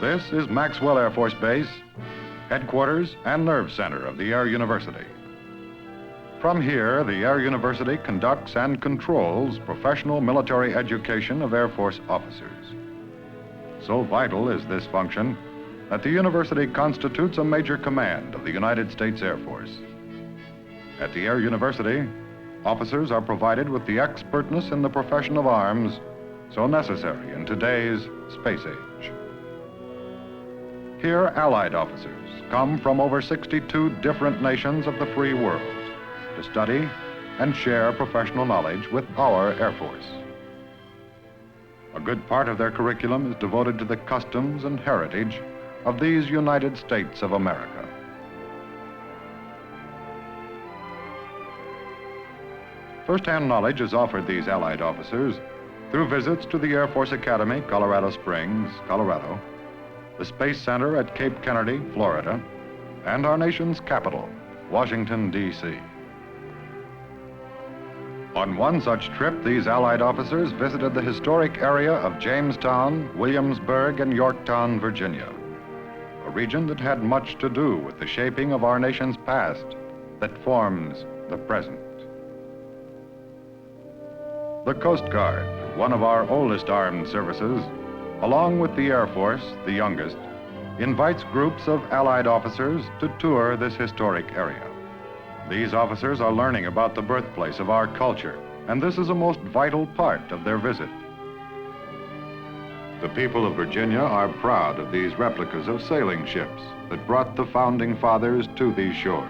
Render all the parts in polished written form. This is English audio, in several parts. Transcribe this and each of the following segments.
This is Maxwell Air Force Base, headquarters and nerve center of the Air University. From here, the Air University conducts and controls professional military education of Air Force officers. So vital is this function that the university constitutes a major command of the United States Air Force. At the Air University, officers are provided with the expertness in the profession of arms so necessary in today's space age. Here, Allied officers come from over 62 different nations of the free world to study and share professional knowledge with our Air Force. A good part of their curriculum is devoted to the customs and heritage of these United States of America. First-hand knowledge is offered these Allied officers through visits to the Air Force Academy, Colorado Springs, Colorado, the Space Center at Cape Kennedy, Florida, and our nation's capital, Washington, D.C. On one such trip, these Allied officers visited the historic area of Jamestown, Williamsburg, and Yorktown, Virginia, a region that had much to do with the shaping of our nation's past that forms the present. The Coast Guard, one of our oldest armed services, along with the Air Force, the youngest, invites groups of Allied officers to tour this historic area. These officers are learning about the birthplace of our culture, and this is a most vital part of their visit. The people of Virginia are proud of these replicas of sailing ships that brought the founding fathers to these shores.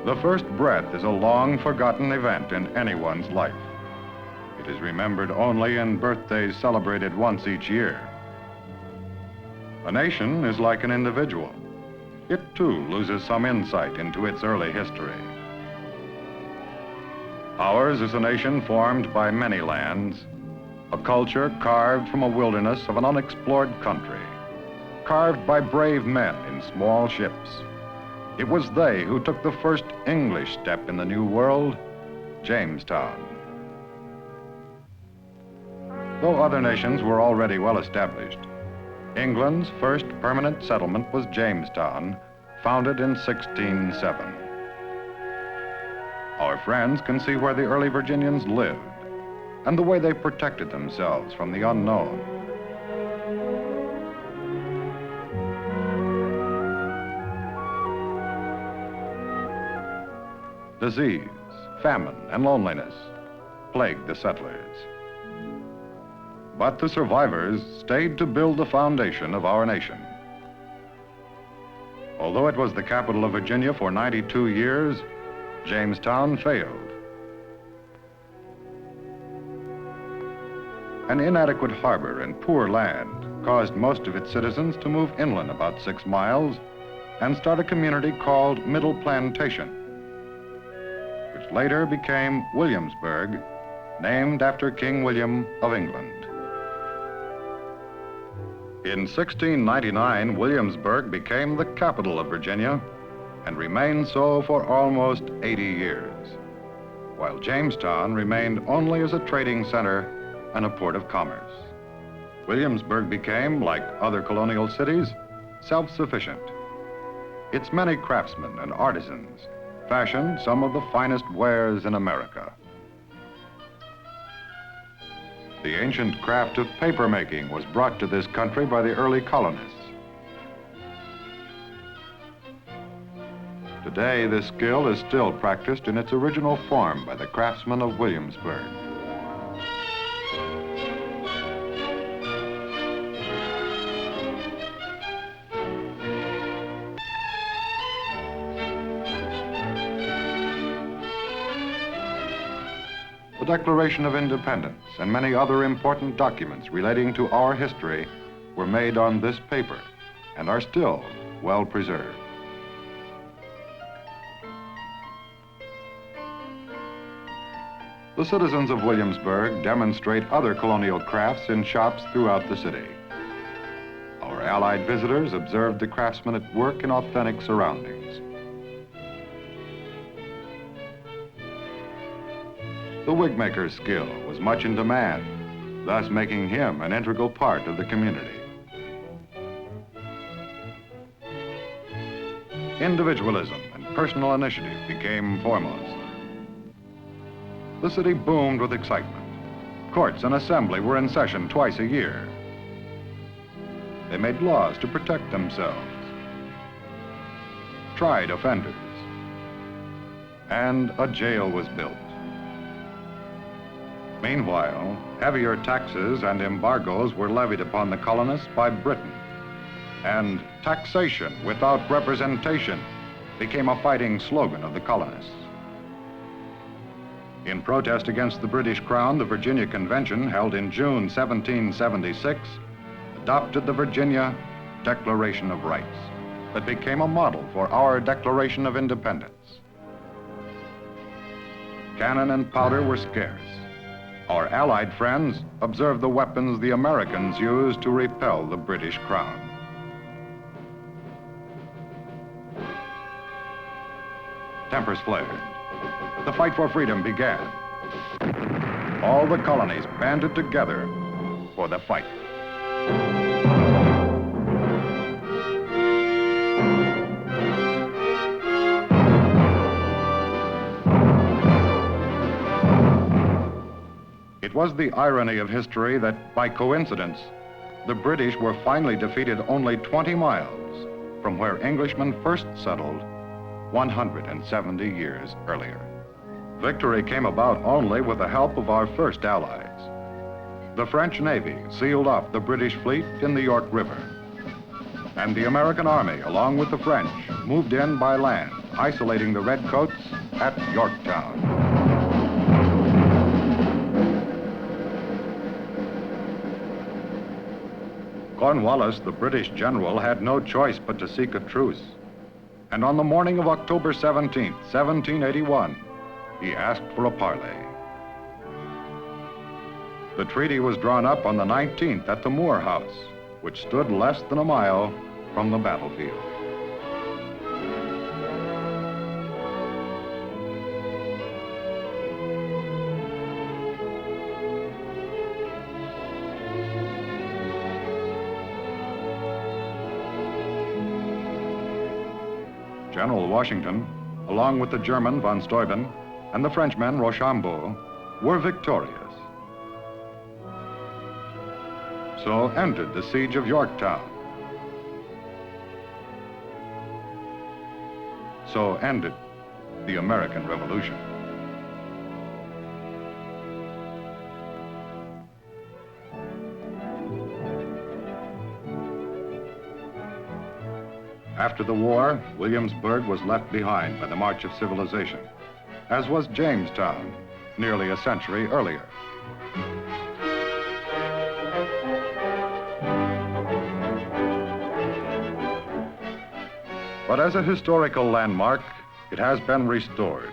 The first breath is a long-forgotten event in anyone's life. It is remembered only in birthdays celebrated once each year. A nation is like an individual. It too loses some insight into its early history. Ours is a nation formed by many lands, a culture carved from a wilderness of an unexplored country, carved by brave men in small ships. It was they who took the first English step in the New World, Jamestown. Though other nations were already well established, England's first permanent settlement was Jamestown, founded in 1607. Our friends can see where the early Virginians lived and the way they protected themselves from the unknown. Disease, famine, and loneliness plagued the settlers. But the survivors stayed to build the foundation of our nation. Although it was the capital of Virginia for 92 years, Jamestown failed. An inadequate harbor and poor land caused most of its citizens to move inland about 6 miles and start a community called Middle Plantation, which later became Williamsburg, named after King William of England. In 1699, Williamsburg became the capital of Virginia and remained so for almost 80 years, while Jamestown remained only as a trading center and a port of commerce. Williamsburg became, like other colonial cities, self-sufficient. Its many craftsmen and artisans fashioned some of the finest wares in America. The ancient craft of papermaking was brought to this country by the early colonists. Today, this skill is still practiced in its original form by the craftsmen of Williamsburg. The Declaration of Independence and many other important documents relating to our history were made on this paper and are still well preserved. The citizens of Williamsburg demonstrate other colonial crafts in shops throughout the city. Our Allied visitors observed the craftsmen at work in authentic surroundings. The wigmaker's skill was much in demand, thus making him an integral part of the community. Individualism and personal initiative became foremost. The city boomed with excitement. Courts and assembly were in session twice a year. They made laws to protect themselves, tried offenders, and a jail was built. Meanwhile, heavier taxes and embargoes were levied upon the colonists by Britain, and taxation without representation became a fighting slogan of the colonists. In protest against the British Crown, the Virginia Convention, held in June 1776, adopted the Virginia Declaration of Rights that became a model for our Declaration of Independence. Cannon and powder were scarce. Our Allied friends observed the weapons the Americans used to repel the British Crown. Tempers flared. The fight for freedom began. All the colonies banded together for the fight. It was the irony of history that, by coincidence, the British were finally defeated only 20 miles from where Englishmen first settled 170 years earlier. Victory came about only with the help of our first allies. The French Navy sealed off the British fleet in the York River, and the American Army, along with the French, moved in by land, isolating the Redcoats at Yorktown. Cornwallis, the British general, had no choice but to seek a truce. And on the morning of October 17th, 1781, he asked for a parley. The treaty was drawn up on the 19th at the Moore House, which stood less than a mile from the battlefield. General Washington, along with the German von Steuben and the Frenchman Rochambeau, were victorious. So ended the siege of Yorktown. So ended the American Revolution. After the war, Williamsburg was left behind by the march of civilization, as was Jamestown nearly a century earlier. But as a historical landmark, it has been restored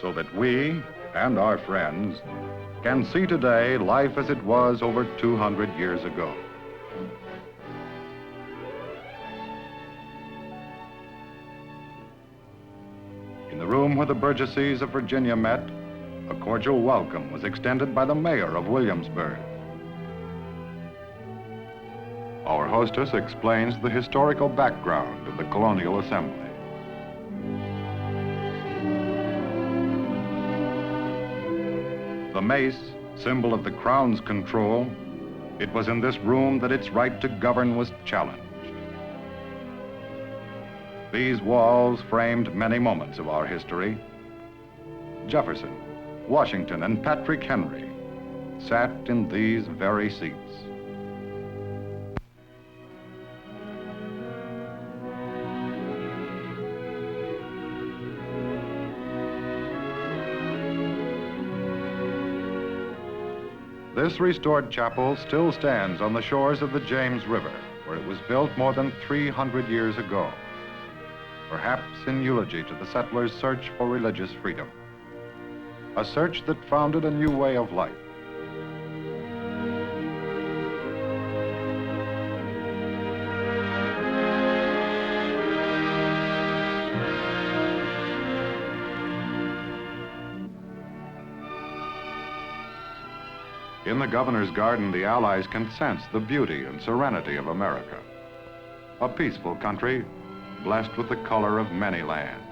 so that we and our friends can see today life as it was over 200 years ago. In the room where the burgesses of Virginia met, a cordial welcome was extended by the mayor of Williamsburg. Our hostess explains the historical background of the Colonial Assembly. The mace, symbol of the Crown's control, it was in this room that its right to govern was challenged. These walls framed many moments of our history. Jefferson, Washington, and Patrick Henry sat in these very seats. This restored chapel still stands on the shores of the James River, where it was built more than 300 years ago, perhaps in eulogy to the settlers' search for religious freedom, a search that founded a new way of life. In the governor's garden, the Allies can sense the beauty and serenity of America, a peaceful country blessed with the color of many lands.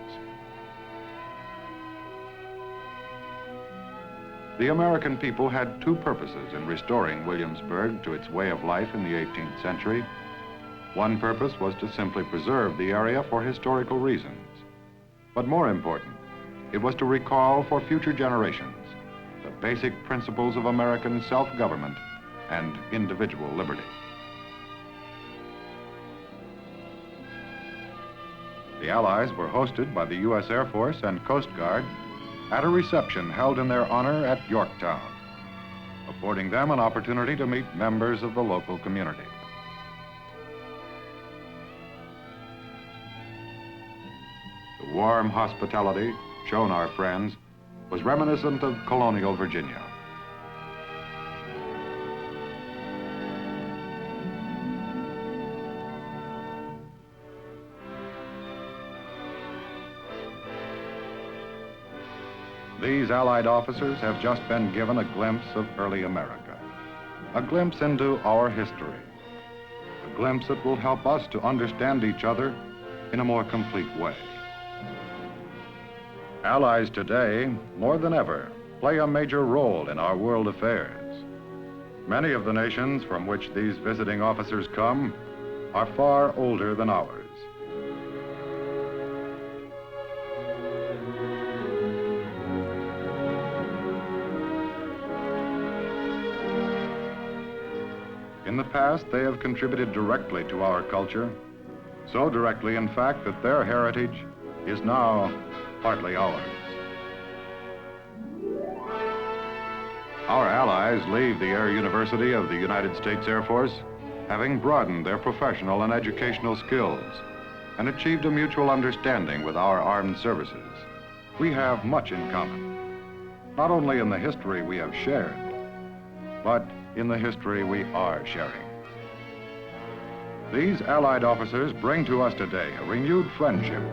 The American people had two purposes in restoring Williamsburg to its way of life in the 18th century. One purpose was to simply preserve the area for historical reasons. But more important, it was to recall for future generations the basic principles of American self-government and individual liberty. The Allies were hosted by the U.S. Air Force and Coast Guard at a reception held in their honor at Yorktown, affording them an opportunity to meet members of the local community. The warm hospitality shown our friends was reminiscent of colonial Virginia. These Allied officers have just been given a glimpse of early America, a glimpse into our history, a glimpse that will help us to understand each other in a more complete way. Allies today, more than ever, play a major role in our world affairs. Many of the nations from which these visiting officers come are far older than ours. In the past, they have contributed directly to our culture, so directly, in fact, that their heritage is now partly ours. Our allies leave the Air University of the United States Air Force having broadened their professional and educational skills and achieved a mutual understanding with our armed services. We have much in common, not only in the history we have shared, but in the history we are sharing. These Allied officers bring to us today a renewed friendship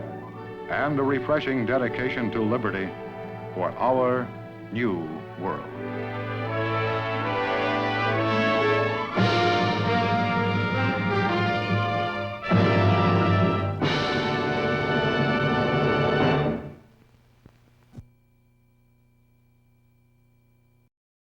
and a refreshing dedication to liberty for our new world.